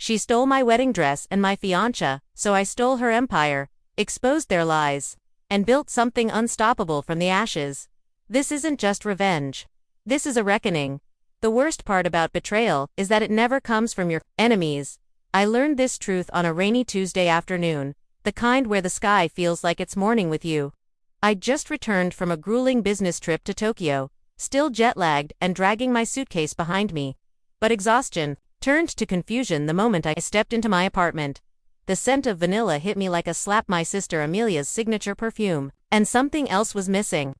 She stole my wedding dress and my fiancé, so I stole her empire, exposed their lies, and built something unstoppable from the ashes. This isn't just revenge. This is a reckoning. The worst part about betrayal is that it never comes from your enemies. I learned this truth on a rainy Tuesday afternoon, the kind where the sky feels like it's mourning with you. I'd just returned from a grueling business trip to Tokyo, still jet-lagged and dragging my suitcase behind me. But exhaustion turned to confusion the moment I stepped into my apartment. The scent of vanilla hit me like a slap, my sister Amelia's signature perfume, and something else was missing.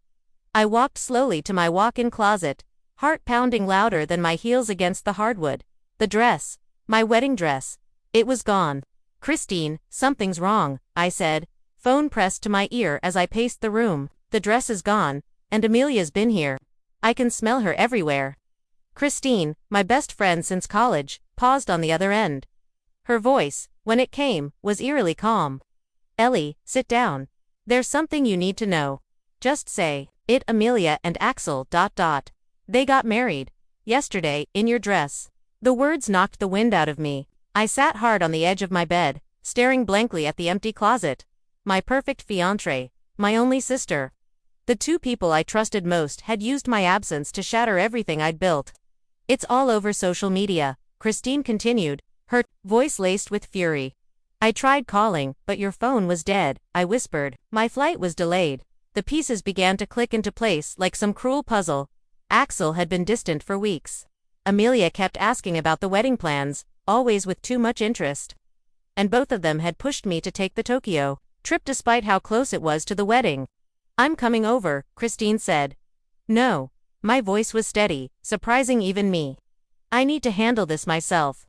I walked slowly to my walk-in closet, heart pounding louder than my heels against the hardwood. The dress, my wedding dress, it was gone. Christine, something's wrong, I said, phone pressed to my ear as I paced the room. The dress is gone, and Amelia's been here. I can smell her everywhere. Christine, my best friend since college, paused on the other end. Her voice, when it came, was eerily calm. Ellie, sit down. There's something you need to know. Just say it. Amelia and Axel. They got married yesterday, in your dress. The words knocked the wind out of me. I sat hard on the edge of my bed, staring blankly at the empty closet. My perfect fiancé, my only sister. The two people I trusted most had used my absence to shatter everything I'd built. It's all over social media, Christine continued, her voice laced with fury. I tried calling, but your phone was dead, I whispered. My flight was delayed. The pieces began to click into place like some cruel puzzle. Axel had been distant for weeks. Amelia kept asking about the wedding plans, always with too much interest. And both of them had pushed me to take the Tokyo trip despite how close it was to the wedding. I'm coming over, Christine said. No. My voice was steady, surprising even me. I need to handle this myself.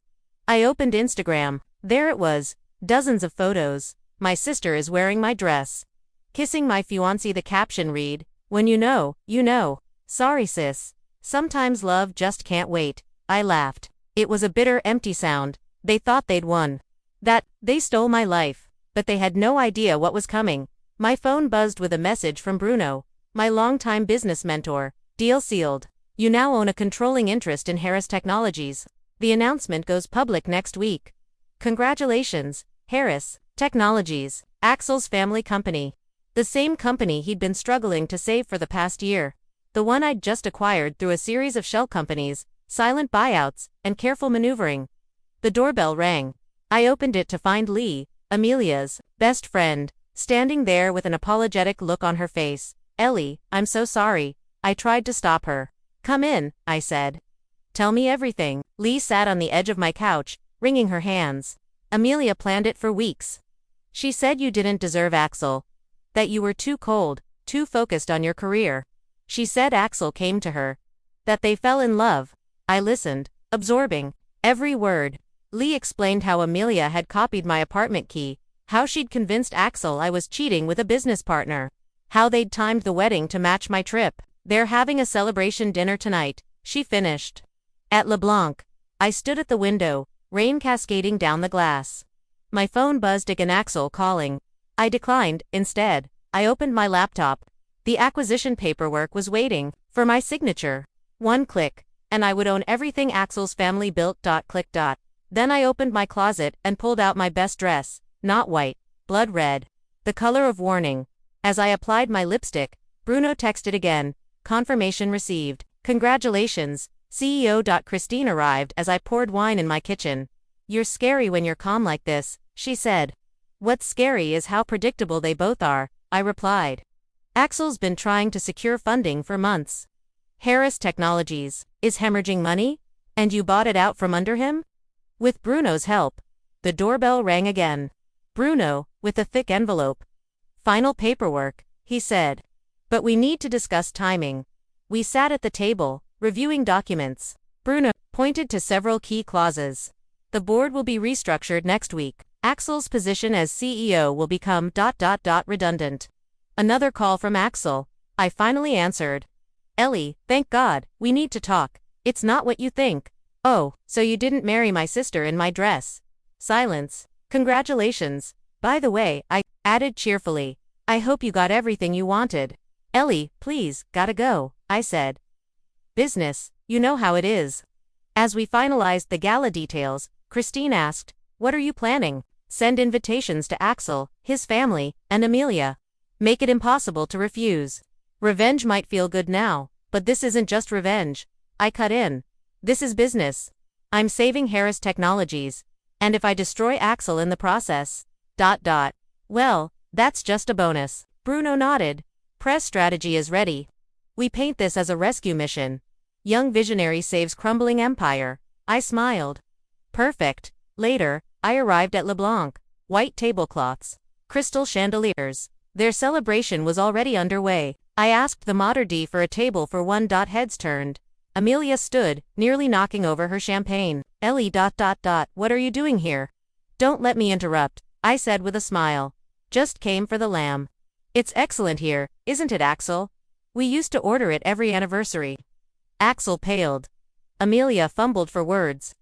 I opened Instagram. There it was, dozens of photos. My sister is wearing my dress, kissing my fiancé. The caption read, when you know, you know. Sorry sis. Sometimes love just can't wait. I laughed. It was a bitter, empty sound. They thought they'd won. That they stole my life. But they had no idea what was coming. My phone buzzed with a message from Bruno, my longtime business mentor. Deal sealed. You now own a controlling interest in Harris Technologies. The announcement goes public next week. Congratulations, Harris Technologies, Axel's family company. The same company he'd been struggling to save for the past year. The one I'd just acquired through a series of shell companies, silent buyouts, and careful maneuvering. The doorbell rang. I opened it to find Lee, Amelia's best friend, standing there with an apologetic look on her face. Ellie, I'm so sorry. I tried to stop her. Come in, I said. Tell me everything. Lee sat on the edge of my couch, wringing her hands. Amelia planned it for weeks. She said you didn't deserve Axel. That you were too cold, too focused on your career. She said Axel came to her. That they fell in love. I listened, absorbing every word. Lee explained how Amelia had copied my apartment key, how she'd convinced Axel I was cheating with a business partner, how they'd timed the wedding to match my trip. They're having a celebration dinner tonight, she finished. At LeBlanc. I stood at the window, rain cascading down the glass. My phone buzzed again. Axel calling. I declined. Instead, I opened my laptop. The acquisition paperwork was waiting for my signature. One click, and I would own everything Axel's family built. Click. Then I opened my closet and pulled out my best dress, not white, blood red, the color of warning. As I applied my lipstick, Bruno texted again. Confirmation received. Congratulations, CEO. Christine arrived as I poured wine in my kitchen. You're scary when you're calm like this, she said. What's scary is how predictable they both are, I replied. Axel's been trying to secure funding for months. Harris Technologies is hemorrhaging money? And you bought it out from under him? With Bruno's help. The doorbell rang again. Bruno, with a thick envelope. Final paperwork, he said. But we need to discuss timing. We sat at the table, reviewing documents. Bruno pointed to several key clauses. The board will be restructured next week. Axel's position as CEO will become ... redundant. Another call from Axel. I finally answered. Ellie, thank God, we need to talk. It's not what you think. Oh, so you didn't marry my sister in my dress. Silence. Congratulations. By the way, I added cheerfully. I hope you got everything you wanted. Ellie, please, gotta go, I said. Business, you know how it is. As we finalized the gala details, Christine asked, "What are you planning?" "Send invitations to Axel, his family, and Amelia. Make it impossible to refuse. Revenge might feel good now, but this isn't just revenge." I cut in. "This is business. I'm saving Harris Technologies. And if I destroy Axel in the process. Well, that's just a bonus." Bruno nodded. "Press strategy is ready. We paint this as a rescue mission. Young visionary saves crumbling empire." I smiled. "Perfect." Later, I arrived at LeBlanc. White tablecloths. Crystal chandeliers. Their celebration was already underway. I asked the maître d' for a table for one. Heads turned. Amelia stood, nearly knocking over her champagne. "Ellie. What are you doing here?" "Don't let me interrupt," I said with a smile. "Just came for the lamb. It's excellent here, isn't it, Axel? We used to order it every anniversary." Axel paled. Amelia fumbled for words.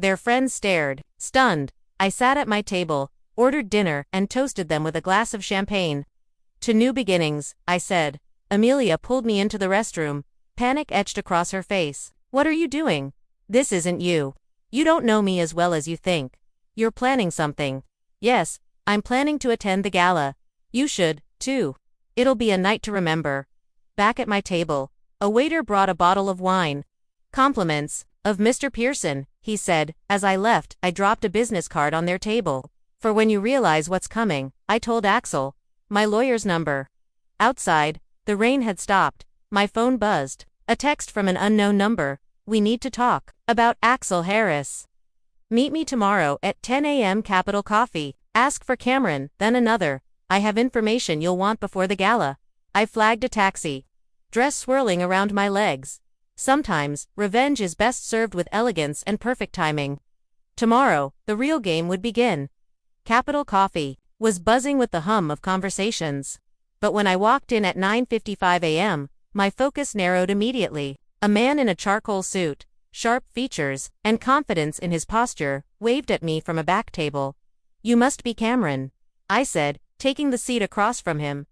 Their friends stared, stunned. I sat at my table, ordered dinner, and toasted them with a glass of champagne. "To new beginnings," I said. Amelia pulled me into the restroom. Panic etched across her face. "What are you doing? This isn't you. You don't know me as well as you think. You're planning something." "Yes, I'm planning to attend the gala. You should, too. It'll be a night to remember." Back at my table, a waiter brought a bottle of wine. "Compliments of Mr. Pearson," he said. As I left, I dropped a business card on their table. "For when you realize what's coming," I told Axel. "My lawyer's number." Outside, the rain had stopped. My phone buzzed. A text from an unknown number. "We need to talk about Axel Harris. Meet me tomorrow at 10 a.m. Capital Coffee. Ask for Cameron." Then another. "I have information you'll want before the gala." I flagged a taxi. Dress swirling around my legs. Sometimes, revenge is best served with elegance and perfect timing. Tomorrow, the real game would begin. Capital Coffee was buzzing with the hum of conversations. But when I walked in at 9:55 a.m., my focus narrowed immediately. A man in a charcoal suit, sharp features, and confidence in his posture, waved at me from a back table. "You must be Cameron," I said, taking the seat across from him.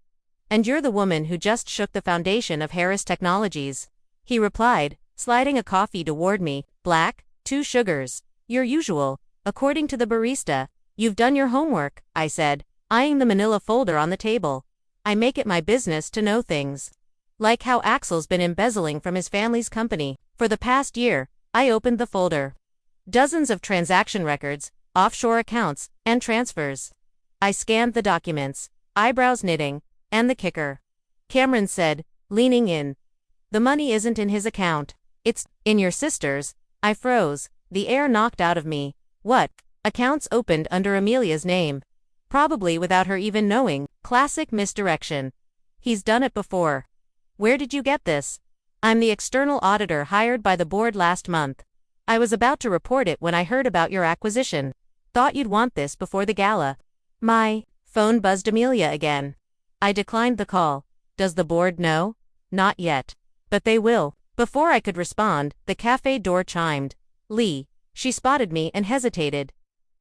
"And you're the woman who just shook the foundation of Harris Technologies," he replied, sliding a coffee toward me. "Black, 2 sugars. Your usual. According to the barista." "You've done your homework," I said, eyeing the manila folder on the table. I make it my business to know things. Like how Axel's been embezzling from his family's company for the past year. I opened the folder. Dozens of transaction records, offshore accounts, and transfers. I scanned the documents, eyebrows knitting, and the kicker. Cameron said, leaning in. "The money isn't in his account. It's in your sister's." I froze, the air knocked out of me. "What? Accounts opened under Amelia's name. Probably without her even knowing." Classic misdirection. "He's done it before." "Where did you get this?" "I'm the external auditor hired by the board last month. I was about to report it when I heard about your acquisition. Thought you'd want this before the gala." My phone buzzed. Amelia again. I declined the call. "Does the board know?" "Not yet. But they will." Before I could respond, the cafe door chimed. "Lee." She spotted me and hesitated.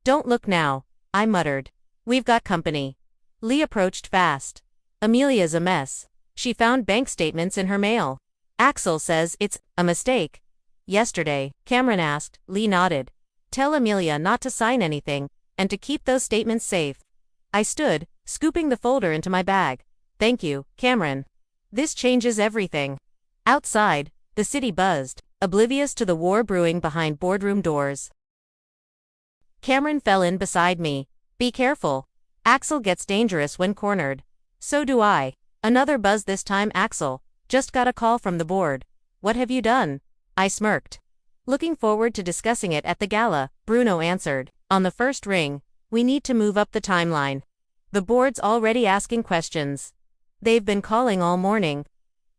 "Don't look now," I muttered. "We've got company." Lee approached fast. "Amelia's a mess. She found bank statements in her mail. Axel says it's a mistake." "Yesterday?" Cameron asked. Lee nodded. "Tell Amelia not to sign anything, and to keep those statements safe." I stood, scooping the folder into my bag. "Thank you, Cameron. This changes everything." Outside, the city buzzed, oblivious to the war brewing behind boardroom doors. Cameron fell in beside me. "Be careful. Axel gets dangerous when cornered." "So do I." Another buzz this time. "Axel, just got a call from the board." "What have you done?" I smirked. "Looking forward to discussing it at the gala," Bruno answered. "On the first ring, we need to move up the timeline. The board's already asking questions. They've been calling all morning.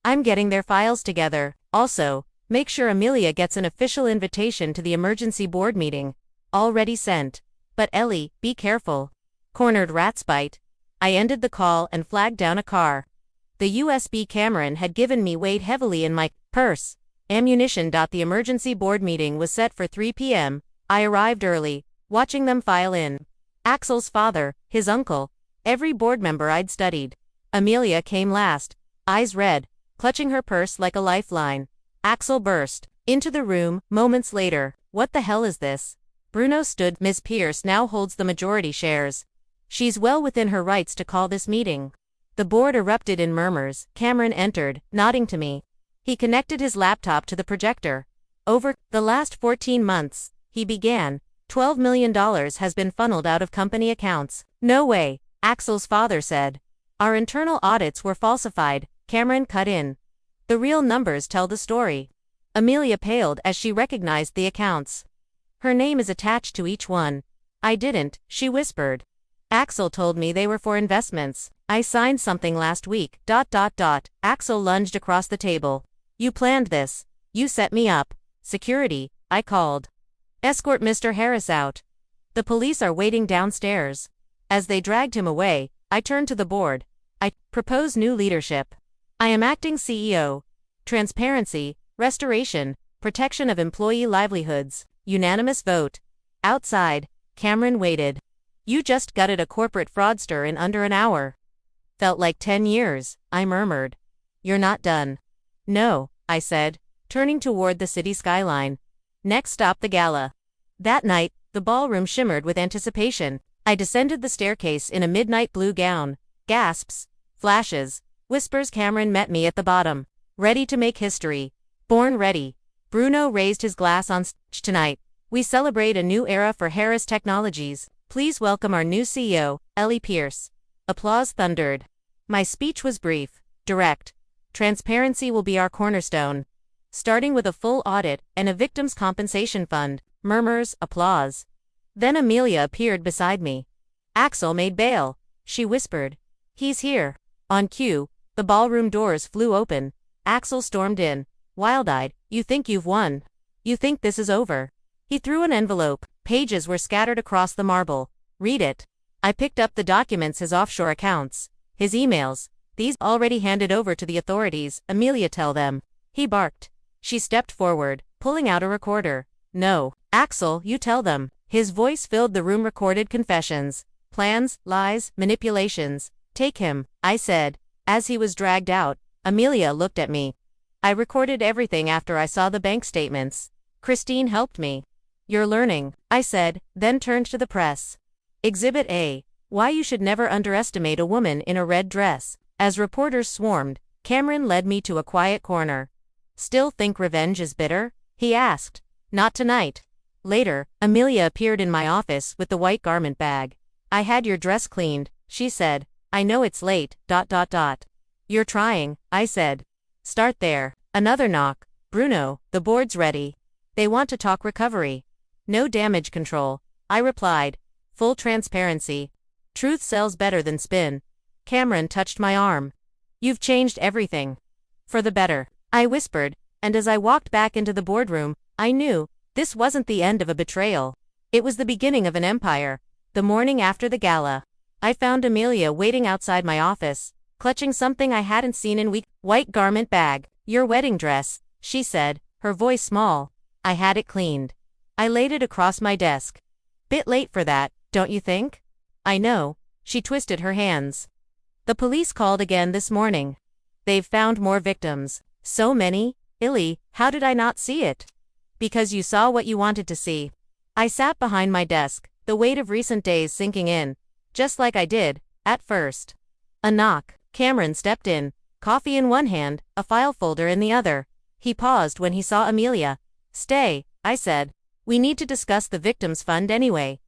I'm getting their files together. Also, make sure Amelia gets an official invitation to the emergency board meeting. Already sent. But Ellie, be careful. Cornered rats bite." I ended the call and flagged down a car. The USB Cameron had given me weighed heavily in my purse. Ammunition. The emergency board meeting was set for 3 p.m. I arrived early, watching them file in. Axel's father, his uncle, every board member I'd studied. Amelia came last, eyes red, clutching her purse like a lifeline. Axel burst into the room moments later. "What the hell is this?" Bruno stood. Miss Pierce now holds the majority shares. She's well within her rights to call this meeting. The board erupted in murmurs. Cameron entered, nodding to me. He connected his laptop to the projector. Over the last 14 months, he began, $12 million has been funneled out of company accounts. No way, Axel's father said. Our internal audits were falsified, Cameron cut in. The real numbers tell the story. Amelia paled as she recognized the accounts. Her name is attached to each one. I didn't, she whispered. Axel told me they were for investments. I signed something last week. Axel lunged across the table. You planned this. You set me up. Security, I called. Escort Mr. Harris out. The police are waiting downstairs. As they dragged him away, I turned to the board. I propose new leadership. I am acting CEO. Transparency, restoration, protection of employee livelihoods. Unanimous vote. Outside, Cameron waited. You just gutted a corporate fraudster in under an hour. Felt like 10 years, I murmured. You're not done. No, I said, turning toward the city skyline. Next stop the gala. That night, the ballroom shimmered with anticipation. I descended the staircase in a midnight blue gown. Gasps, flashes, whispers. Cameron met me at the bottom. Ready to make history. Born ready. Bruno raised his glass on stage. Tonight, we celebrate a new era for Harris Technologies. Please welcome our new CEO, Ellie Pierce. Applause thundered. My speech was brief, direct. Transparency will be our cornerstone. Starting with a full audit and a victims' compensation fund. Murmurs, applause. Then Amelia appeared beside me. Axel made bail, she whispered. He's here. On cue, the ballroom doors flew open. Axel stormed in, wild-eyed. You think you've won? You think this is over? He threw an envelope. Pages were scattered across the marble. Read it. I picked up the documents, his offshore accounts, his emails. These already handed over to the authorities. Amelia, tell them. He barked. She stepped forward, pulling out a recorder. No, Axel, you tell them. His voice filled the room. Recorded confessions, plans, lies, manipulations. Take him, I said. As he was dragged out, Amelia looked at me. I recorded everything after I saw the bank statements. Christine helped me. You're learning, I said, then turned to the press. Exhibit A. Why you should never underestimate a woman in a red dress. As reporters swarmed, Cameron led me to a quiet corner. Still think revenge is bitter? He asked. Not tonight. Later, Amelia appeared in my office with the white garment bag. I had your dress cleaned, she said. I know it's late. You're trying, I said. Start there. Another knock. Bruno, the board's ready. They want to talk recovery. No damage control, I replied. Full transparency. Truth sells better than spin. Cameron touched my arm. You've changed everything. For the better, I whispered, and as I walked back into the boardroom, I knew this wasn't the end of a betrayal. It was the beginning of an empire. The morning after the gala, I found Amelia waiting outside my office, clutching something I hadn't seen in weeks. White garment bag. Your wedding dress, she said, her voice small. I had it cleaned. I laid it across my desk. Bit late for that, don't you think? I know. She twisted her hands. The police called again this morning. They've found more victims. So many? Illy, how did I not see it? Because you saw what you wanted to see. I sat behind my desk, the weight of recent days sinking in, just like I did, at first. A knock. Cameron stepped in, coffee in one hand, a file folder in the other. He paused when he saw Amelia. Stay, I said. We need to discuss the victims fund anyway.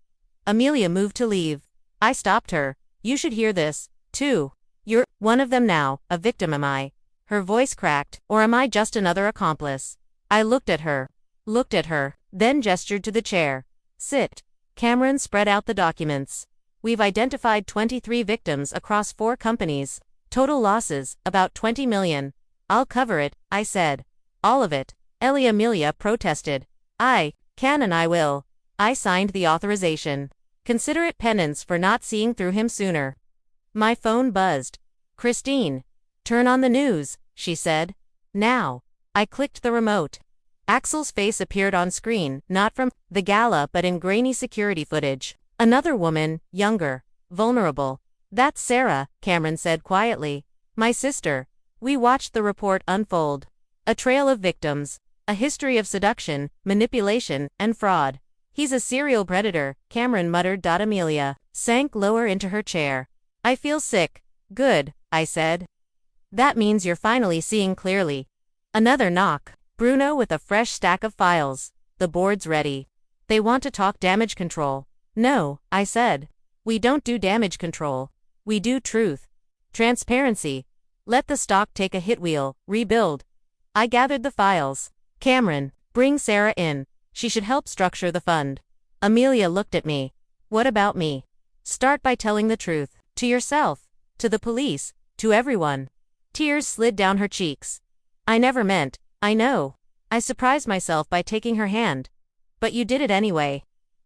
Amelia moved to leave. I stopped her. You should hear this, too. You're one of them now. A victim, am I? Her voice cracked. Or am I just another accomplice? I looked at her, then gestured to the chair. Sit. Cameron spread out the documents. We've identified 23 victims across 4 companies. Total losses, about 20 million. I'll cover it, I said. All of it. Amelia protested. I can and I will. I signed the authorization. Consider it penance for not seeing through him sooner. My phone buzzed. Christine. Turn on the news, she said. Now. I clicked the remote. Axel's face appeared on screen, not from the gala but in grainy security footage. Another woman, younger, vulnerable. That's Sarah, Cameron said quietly. My sister. We watched the report unfold. A trail of victims. A history of seduction, manipulation, and fraud. He's a serial predator, Cameron muttered. Amelia sank lower into her chair. I feel sick. Good, I said. That means you're finally seeing clearly. Another knock. Bruno with a fresh stack of files. The board's ready. They want to talk damage control. No, I said. We don't do damage control. We do truth. Transparency. Let the stock take a hit wheel, rebuild. I gathered the files. Cameron, bring Sarah in. She should help structure the fund. Amelia looked at me. What about me? Start by telling the truth. To yourself. To the police. To everyone. Tears slid down her cheeks. I never meant, I know. I surprised myself by taking her hand. But you did it anyway.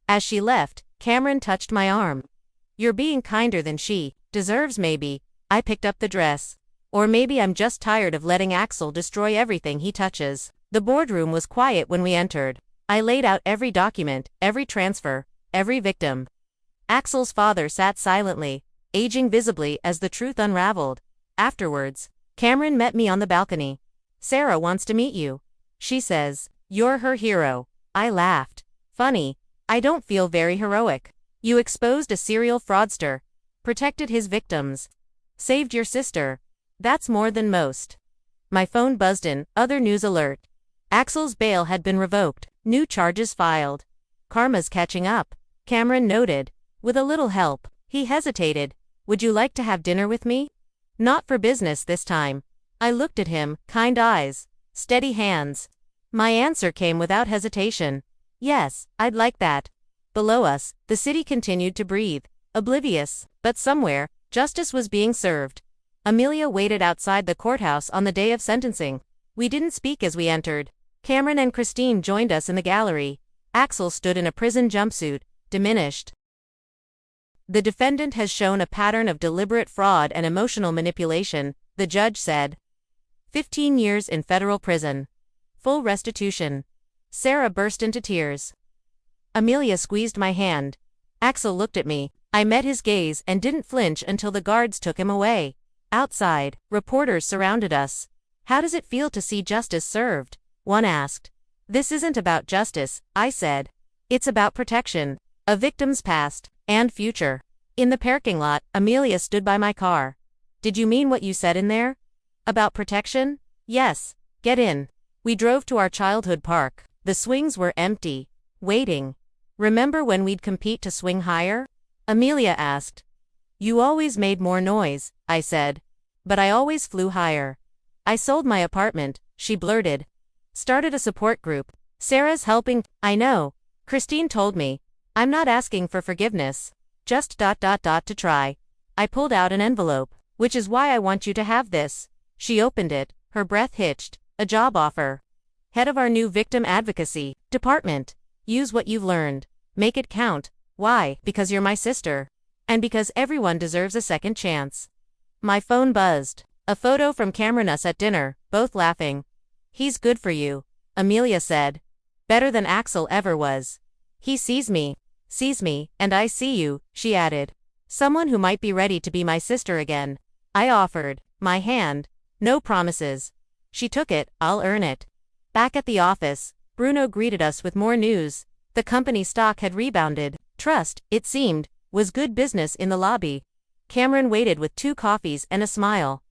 As she left, Cameron touched my arm. You're being kinder than she deserves maybe. I picked up the dress. Or maybe I'm just tired of letting Axel destroy everything he touches. The boardroom was quiet when we entered. I laid out every document, every transfer, every victim. Axel's father sat silently, aging visibly as the truth unraveled. Afterwards, Cameron met me on the balcony. Sarah wants to meet you. She says, you're her hero. I laughed. Funny, I don't feel very heroic. You exposed a serial fraudster. Protected his victims. Saved your sister. That's more than most. My phone buzzed in, other news alert. Axel's bail had been revoked, new charges filed. Karma's catching up, Cameron noted. With a little help, he hesitated. Would you like to have dinner with me? Not for business this time. I looked at him, kind eyes, steady hands. My answer came without hesitation. Yes, I'd like that. Below us, the city continued to breathe, oblivious, but somewhere, justice was being served. Amelia waited outside the courthouse on the day of sentencing. We didn't speak as we entered. Cameron and Christine joined us in the gallery. Axel stood in a prison jumpsuit, diminished. The defendant has shown a pattern of deliberate fraud and emotional manipulation, the judge said. 15 years in federal prison. Full restitution. Sarah burst into tears. Amelia squeezed my hand. Axel looked at me. I met his gaze and didn't flinch until the guards took him away. Outside, reporters surrounded us. How does it feel to see justice served? One asked. This isn't about justice, I said. It's about protection. A victim's past and future. In the parking lot, Amelia stood by my car. Did you mean what you said in there? About protection? Yes. Get in. We drove to our childhood park. The swings were empty. Waiting. Remember when we'd compete to swing higher? Amelia asked. You always made more noise, I said. But I always flew higher. I sold my apartment, she blurted. Started a support group. Sarah's helping. I know. Christine told me. I'm not asking for forgiveness. Just ... to try. I pulled out an envelope. Which is why I want you to have this. She opened it, her breath hitched. A job offer. Head of our new victim advocacy department. Use what you've learned. Make it count. Why? Because you're my sister. And because everyone deserves a second chance. My phone buzzed. A photo from Cameron us at dinner, both laughing. He's good for you, Amelia said. Better than Axel ever was. He sees me, and I see you, she added. Someone who might be ready to be my sister again. I offered my hand. No promises. She took it. I'll earn it. Back at the office, Bruno greeted us with more news. The company stock had rebounded. Trust, it seemed, was good business in the lobby. Cameron waited with 2 coffees and a smile.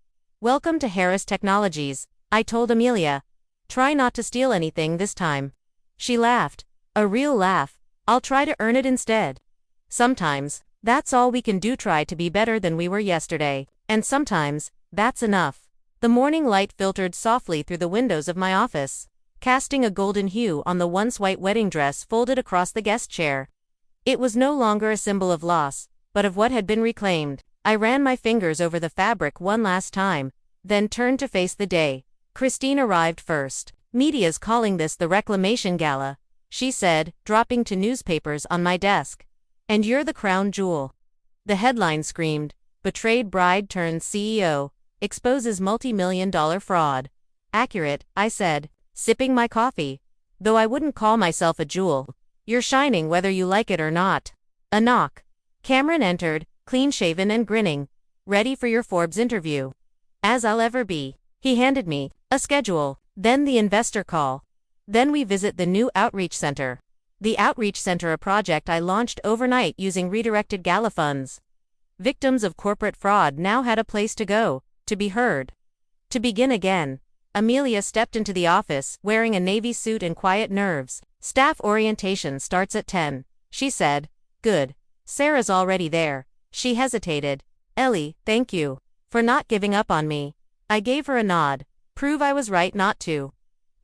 Welcome to Harris Technologies, I told Amelia. Try not to steal anything this time. She laughed. A real laugh. I'll try to earn it instead. Sometimes, that's all we can do, try to be better than we were yesterday. And sometimes, that's enough. The morning light filtered softly through the windows of my office, casting a golden hue on the once white wedding dress folded across the guest chair. It was no longer a symbol of loss, but of what had been reclaimed. I ran my fingers over the fabric one last time, then turned to face the day. Christine arrived first. Media's calling this the Reclamation Gala, she said, dropping 2 newspapers on my desk. And you're the crown jewel. The headline screamed, Betrayed Bride Turns CEO, Exposes Multi-million-dollar Fraud. Accurate, I said, sipping my coffee. Though I wouldn't call myself a jewel. You're shining whether you like it or not. A knock. Cameron entered, clean-shaven and grinning. Ready for your Forbes interview. As I'll ever be. He handed me a schedule, then the investor call. Then we visit the new outreach center. The Outreach Center, a project I launched overnight using redirected gala funds. Victims of corporate fraud now had a place to go, to be heard. To begin again, Amelia stepped into the office, wearing a navy suit and quiet nerves. Staff orientation starts at 10, she said. Good. Sarah's already there. She hesitated. Ellie, thank you for not giving up on me. I gave her a nod. Prove I was right not to.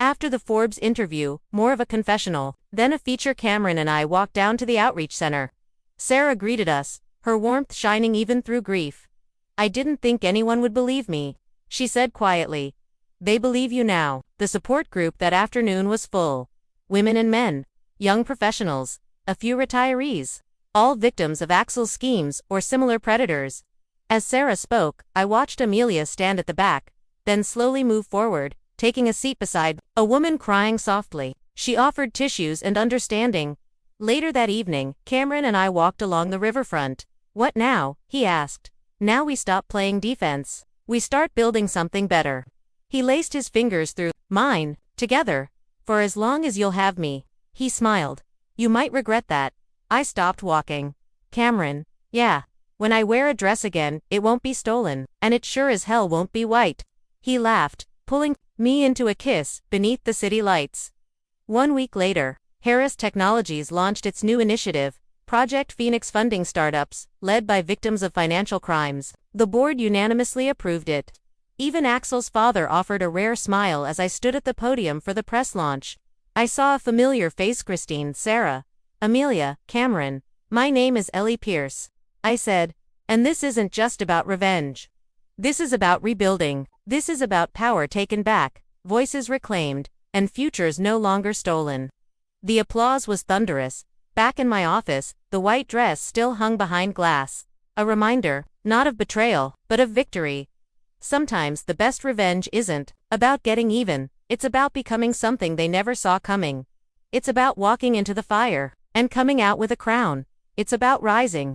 After the Forbes interview, more of a confessional, then a feature. Cameron and I walked down to the Outreach Center. Sarah greeted us, her warmth shining even through grief. I didn't think anyone would believe me, she said quietly. They believe you now. The support group that afternoon was full. Women and men, young professionals, a few retirees, all victims of Axel's schemes or similar predators. As Sarah spoke, I watched Amelia stand at the back, then slowly move forward, taking a seat beside a woman crying softly. She offered tissues and understanding. Later that evening, Cameron and I walked along the riverfront. What now? He asked. Now we stop playing defense. We start building something better. He laced his fingers through mine, together. For as long as you'll have me. He smiled. You might regret that. I stopped walking. Cameron. Yeah. When I wear a dress again, it won't be stolen, and it sure as hell won't be white. He laughed, pulling me into a kiss beneath the city lights. 1 week later, Harris Technologies launched its new initiative, Project Phoenix, funding startups, led by victims of financial crimes. The board unanimously approved it. Even Axel's father offered a rare smile as I stood at the podium for the press launch. I saw a familiar face. Christine, Sarah, Amelia, Cameron. My name is Ellie Pierce, I said. And this isn't just about revenge. This is about rebuilding. This is about power taken back, voices reclaimed, and futures no longer stolen. The applause was thunderous. Back in my office, the white dress still hung behind glass. A reminder, not of betrayal, but of victory. Sometimes the best revenge isn't about getting even, it's about becoming something they never saw coming. It's about walking into the fire and coming out with a crown. It's about rising